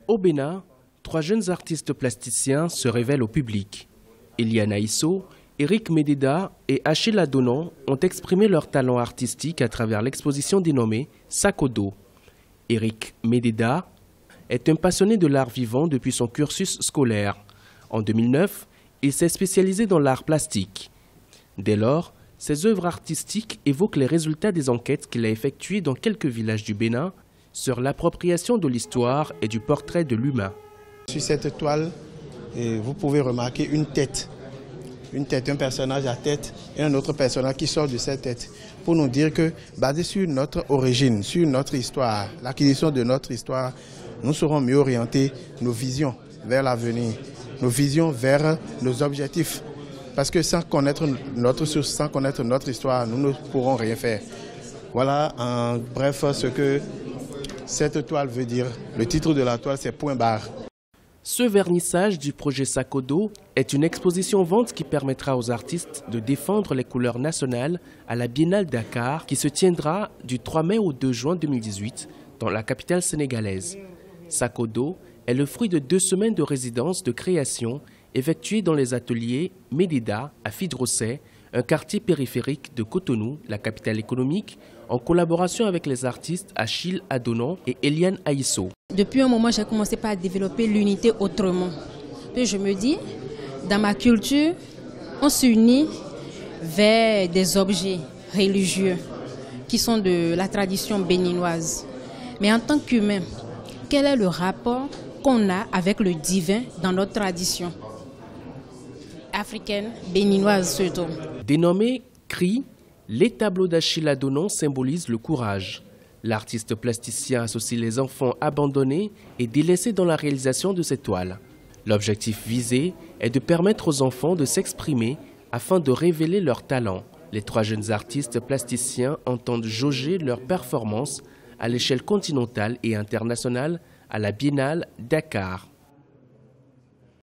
Au Bénin, 3 jeunes artistes plasticiens se révèlent au public. Eliane Aïsso, Eric Médéda et Achille Adonan ont exprimé leur talent artistique à travers l'exposition dénommée Sakodo. Eric Médéda est un passionné de l'art vivant depuis son cursus scolaire. En 2009, il s'est spécialisé dans l'art plastique. Dès lors, ses œuvres artistiques évoquent les résultats des enquêtes qu'il a effectuées dans quelques villages du Bénin sur l'appropriation de l'histoire et du portrait de l'humain. Sur cette toile, vous pouvez remarquer une tête, un personnage à tête et un autre personnage qui sort de cette tête. Pour nous dire que, basé sur notre origine, sur notre histoire, l'acquisition de notre histoire, nous saurons mieux orienter nos visions vers l'avenir, nos visions vers nos objectifs. Parce que sans connaître notre source, sans connaître notre histoire, nous ne pourrons rien faire. Voilà en bref ce que cette toile veut dire. Le titre de la toile, c'est Point barre. Ce vernissage du projet Sakodo est une exposition-vente qui permettra aux artistes de défendre les couleurs nationales à la Biennale Dakar qui se tiendra du 3 mai au 2 juin 2018 dans la capitale sénégalaise. Sakodo est le fruit de 2 semaines de résidence de création effectuées dans les ateliers Médéda à Fidrosset, un quartier périphérique de Cotonou, la capitale économique, en collaboration avec les artistes Achille Adonan et Eliane Aïsso. Depuis un moment, j'ai commencé par développer l'unité autrement. Puis je me dis, dans ma culture, on s'unit vers des objets religieux qui sont de la tradition béninoise. Mais en tant qu'humain, quel est le rapport qu'on a avec le divin dans notre tradition africaine, béninoise surtout? Dénommé Cri, les tableaux d'Achille Adonan symbolisent le courage. L'artiste plasticien associe les enfants abandonnés et délaissés dans la réalisation de ces toiles. L'objectif visé est de permettre aux enfants de s'exprimer afin de révéler leurs talents. Les 3 jeunes artistes plasticiens entendent jauger leurs performances à l'échelle continentale et internationale à la Biennale Dakar.